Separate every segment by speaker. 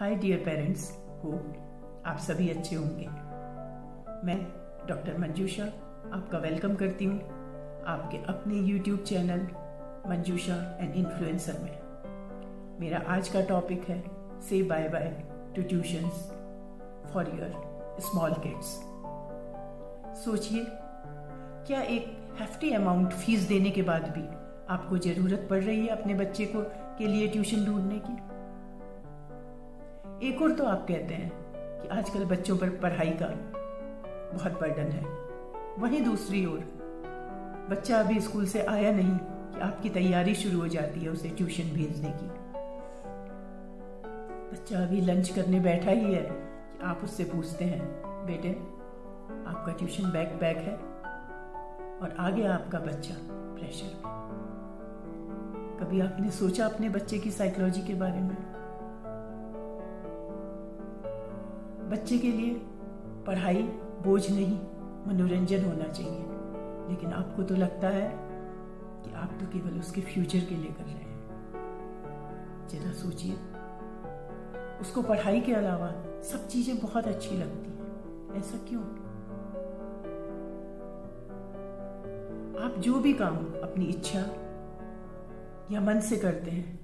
Speaker 1: Hi dear parents, आप सभी अच्छे होंगे। मैं डॉक्टर मंजूषा आपका वेलकम करती हूँ आपके अपने YouTube channel Manjusha and influencer में। मेरा आज का टॉपिक है say bye bye to tuitions for your small kids. सोचिए, क्या एक हेफ्टी अमाउंट फीस देने के बाद भी आपको जरूरत पड़ रही है अपने बच्चे को के लिए ट्यूशन ढूंढने की? एक और तो आप कहते हैं कि आजकल बच्चों पर पढ़ाई का बहुत बर्डन है, वहीं दूसरी ओर बच्चा अभी स्कूल से आया नहीं कि आपकी तैयारी शुरू हो जाती है उसे ट्यूशन भेजने की। बच्चा अभी लंच करने बैठा ही है कि आप उससे पूछते हैं, बेटे आपका ट्यूशन बैग है, और आगे आपका बच्चा प्रेशर में। कभी आपने सोचा अपने बच्चे की साइकोलॉजी के बारे में? बच्चे के लिए पढ़ाई बोझ नहीं, मनोरंजन होना चाहिए, लेकिन आपको तो लगता है कि आप तो केवल उसके फ्यूचर के लिए कर रहे हैं। जरा सोचिए, उसको पढ़ाई के अलावा सब चीजें बहुत अच्छी लगती हैं, ऐसा क्यों? आप जो भी काम अपनी इच्छा या मन से करते हैं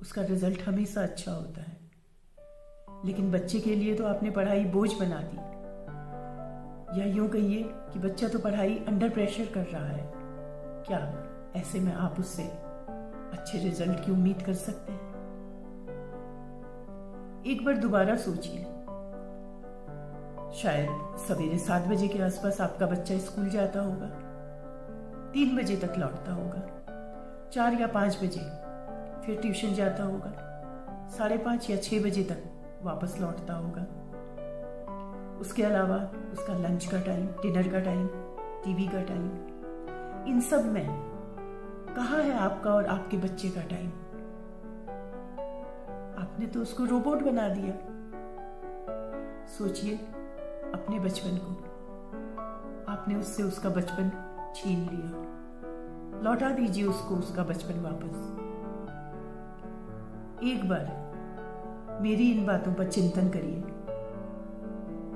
Speaker 1: उसका रिजल्ट हमेशा अच्छा होता है, लेकिन बच्चे के लिए तो आपने पढ़ाई बोझ बना दी, या यूं कहिए कि बच्चा तो पढ़ाई अंडर प्रेशर कर रहा है। क्या ऐसे में आप उससे अच्छे रिजल्ट की उम्मीद कर सकते हैं? एक बार दोबारा सोचिए, शायद सवेरे 7 बजे के आसपास आपका बच्चा स्कूल जाता होगा, 3 बजे तक लौटता होगा, 4 या 5 बजे फिर ट्यूशन जाता होगा, 5:30 या 6 बजे तक वापस लौटता होगा। उसके अलावा उसका लंच का टाइम, डिनर का टाइम, टीवी का टाइम, इन सब में कहाँ है आपका और आपके बच्चे का टाइम? आपने तो उसको रोबोट बना दिया। सोचिए अपने बचपन को, आपने उससे उसका बचपन छीन लिया। लौटा दीजिए उसको उसका बचपन वापस। एक बार मेरी इन बातों पर चिंतन करिए।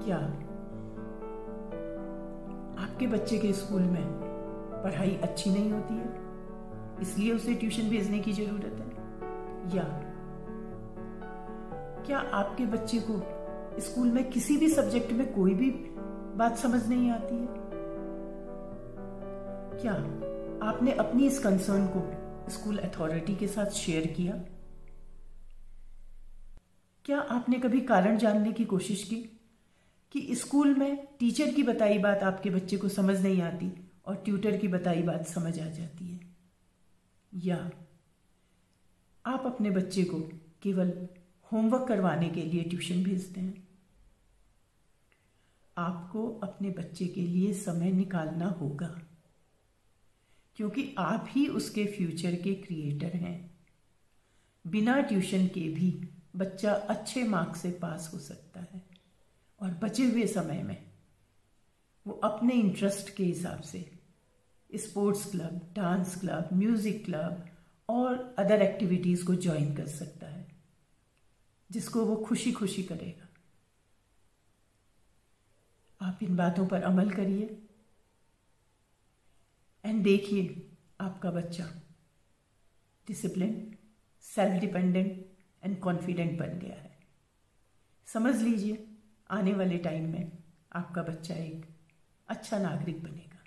Speaker 1: क्या आपके बच्चे के स्कूल में पढ़ाई अच्छी नहीं होती है, इसलिए उसे ट्यूशन भेजने की जरूरत है? या क्या आपके बच्चे को स्कूल में किसी भी सब्जेक्ट में कोई भी बात समझ नहीं आती है? क्या आपने अपनी इस कंसर्न को स्कूल अथॉरिटी के साथ शेयर किया? क्या आपने कभी कारण जानने की कोशिश की कि स्कूल में टीचर की बताई बात आपके बच्चे को समझ नहीं आती और ट्यूटर की बताई बात समझ आ जाती है? या आप अपने बच्चे को केवल होमवर्क करवाने के लिए ट्यूशन भेजते हैं? आपको अपने बच्चे के लिए समय निकालना होगा, क्योंकि आप ही उसके फ्यूचर के क्रिएटर हैं। बिना ट्यूशन के भी बच्चा अच्छे मार्क्स से पास हो सकता है, और बचे हुए समय में वो अपने इंटरेस्ट के हिसाब से sports club, dance club, music club और अदर एक्टिविटीज को ज्वाइन कर सकता है, जिसको वो खुशी खुशी करेगा। आप इन बातों पर अमल करिए एंड देखिए आपका बच्चा discipline, self dependent and confident बन गया है। समझ लीजिए आने वाले टाइम में आपका बच्चा एक अच्छा नागरिक बनेगा।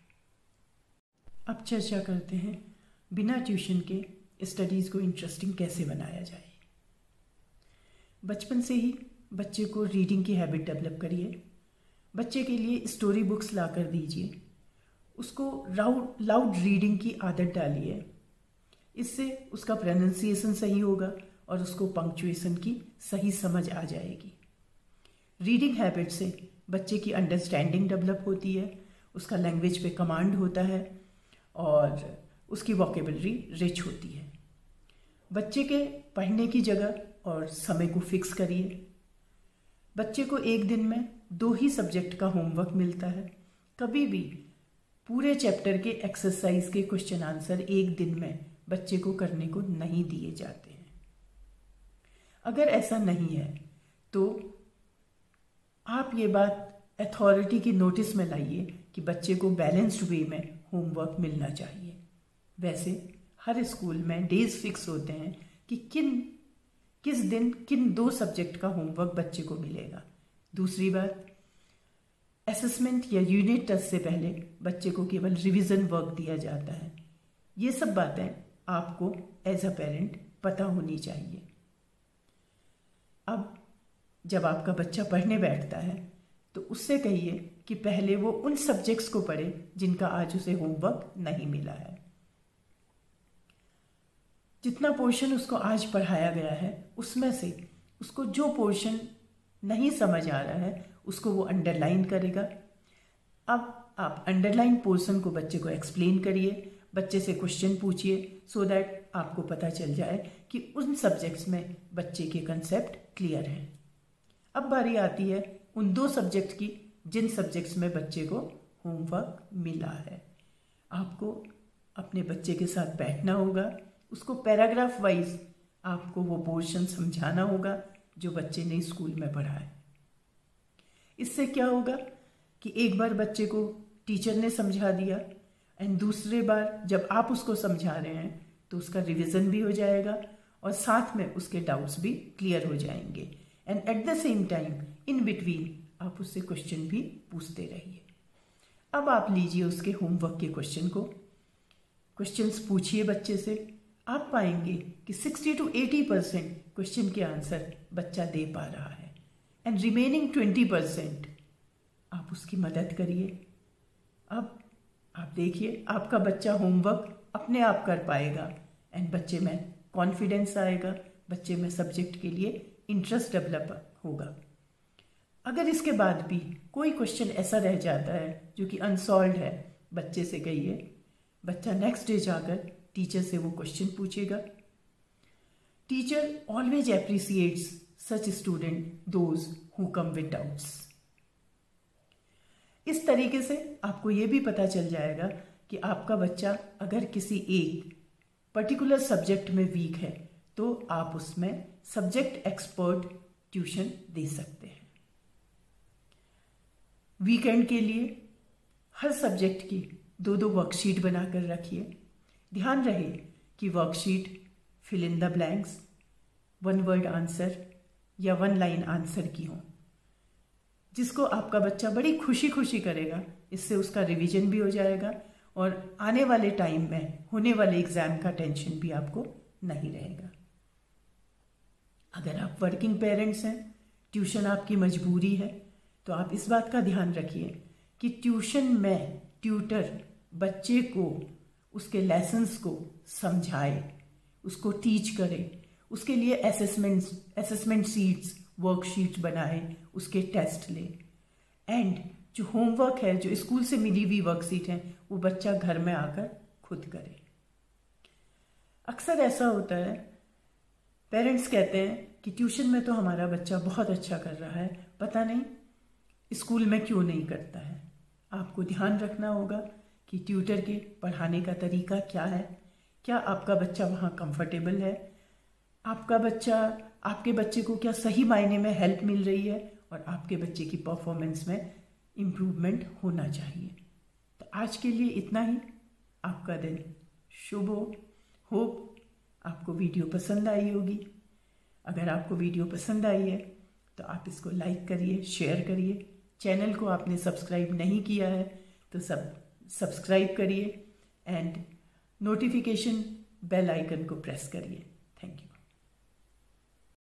Speaker 1: अब चर्चा करते हैं बिना ट्यूशन के स्टडीज को इंटरेस्टिंग कैसे बनाया जाए। बचपन से ही बच्चे को रीडिंग की हैबिट डेवलप करिए। बच्चे के लिए स्टोरी बुक्स ला कर दीजिए, उसको लाउड रीडिंग की आदत डालिए। इससे उसका प्रोनाउंसिएशन सही होगा और उसको पंक्चुएशन की सही समझ आ जाएगी। रीडिंग हैबिट से बच्चे की अंडरस्टैंडिंग डेवलप होती है, उसका लैंग्वेज पे कमांड होता है और उसकी वोकेबलरी रिच होती है। बच्चे के पढ़ने की जगह और समय को फिक्स करिए। बच्चे को एक दिन में 2 ही सब्जेक्ट का होमवर्क मिलता है। कभी भी पूरे चैप्टर के एक्सरसाइज के क्वेश्चन आंसर एक दिन में बच्चे को करने को नहीं दिए जाते हैं। अगर ऐसा नहीं है तो आप ये बात अथॉरिटी की नोटिस में लाइए कि बच्चे को बैलेंस्ड वे में होमवर्क मिलना चाहिए। वैसे हर स्कूल में डेज फिक्स होते हैं कि किस दिन किन 2 सब्जेक्ट का होमवर्क बच्चे को मिलेगा। दूसरी बात, असेसमेंट या यूनिट टेस्ट से पहले बच्चे को केवल रिवीजन वर्क दिया जाता है। ये सब बातें आपको एज अ पेरेंट पता होनी चाहिए। अब जब आपका बच्चा पढ़ने बैठता है तो उससे कहिए कि पहले वो उन सब्जेक्ट्स को पढ़े जिनका आज उसे होमवर्क नहीं मिला है। जितना पोर्शन उसको आज पढ़ाया गया है उसमें से उसको जो पोर्शन नहीं समझ आ रहा है उसको वो अंडरलाइन करेगा। अब आप अंडरलाइन पोर्शन को बच्चे को एक्सप्लेन करिए, बच्चे से क्वेश्चन पूछिए सो दैट आपको पता चल जाए कि उन सब्जेक्ट्स में बच्चे के कंसेप्ट क्लियर हैं। अब बारी आती है उन 2 सब्जेक्ट की जिन सब्जेक्ट्स में बच्चे को होमवर्क मिला है। आपको अपने बच्चे के साथ बैठना होगा, उसको पैराग्राफ वाइज आपको वो पोर्शन समझाना होगा जो बच्चे ने स्कूल में पढ़ा है। इससे क्या होगा कि एक बार बच्चे को टीचर ने समझा दिया एंड दूसरे बार जब आप उसको समझा रहे हैं तो उसका रिवीजन भी हो जाएगा और साथ में उसके डाउट्स भी क्लियर हो जाएंगे। And at the same time in between आप उससे क्वेश्चन भी पूछते रहिए। अब आप लीजिए उसके होमवर्क के क्वेश्चन को, क्वेश्चंस पूछिए बच्चे से। आप पाएंगे कि 60 to 80% क्वेश्चन के आंसर बच्चा दे पा रहा है एंड रिमेनिंग 20% आप उसकी मदद करिए। अब आप देखिए आपका बच्चा होमवर्क अपने आप कर पाएगा एंड बच्चे में कॉन्फिडेंस आएगा, बच्चे में सब्जेक्ट के लिए इंटरेस्ट डेवलप होगा। अगर इसके बाद भी कोई क्वेश्चन ऐसा रह जाता है जो कि अनसॉल्व है, बच्चे से कहिए, बच्चा नेक्स्ट डे जाकर टीचर से वो क्वेश्चन पूछेगा। Teacher always appreciates such student those who come with doubts. इस तरीके से आपको ये भी पता चल जाएगा कि आपका बच्चा अगर किसी एक पर्टिकुलर सब्जेक्ट में वीक है तो आप उसमें सब्जेक्ट एक्सपर्ट ट्यूशन दे सकते हैं। वीकेंड के लिए हर सब्जेक्ट की 2-2 वर्कशीट बनाकर रखिए। ध्यान रहे कि worksheet fill in the blanks, 1 word answer या 1 लाइन आंसर की हो, जिसको आपका बच्चा बड़ी खुशी खुशी करेगा। इससे उसका रिवीजन भी हो जाएगा और आने वाले टाइम में होने वाले एग्जाम का टेंशन भी आपको नहीं रहेगा। अगर आप वर्किंग पेरेंट्स हैं, ट्यूशन आपकी मजबूरी है, तो आप इस बात का ध्यान रखिए कि ट्यूशन में ट्यूटर बच्चे को उसके लेसन्स को समझाए, उसको टीच करे, उसके लिए असेसमेंट शीट्स, वर्कशीट्स बनाए, उसके टेस्ट ले एंड जो होमवर्क है, जो स्कूल से मिली हुई वर्कशीट है, वो बच्चा घर में आकर खुद करे। अक्सर ऐसा होता है, पेरेंट्स कहते हैं कि ट्यूशन में तो हमारा बच्चा बहुत अच्छा कर रहा है, पता नहीं स्कूल में क्यों नहीं करता है। आपको ध्यान रखना होगा कि ट्यूटर के पढ़ाने का तरीका क्या है, क्या आपका बच्चा वहाँ कंफर्टेबल है, आपके बच्चे को क्या सही मायने में हेल्प मिल रही है और आपके बच्चे की परफॉर्मेंस में इम्प्रूवमेंट होना चाहिए। तो आज के लिए इतना ही। आपका दिन शुभ हो। होप आपको वीडियो पसंद आई होगी। अगर आपको वीडियो पसंद आई है तो आप इसको लाइक करिए, शेयर करिए। चैनल को आपने सब्सक्राइब नहीं किया है तो सब्सक्राइब करिए एंड नोटिफिकेशन बेल आइकन को प्रेस करिए।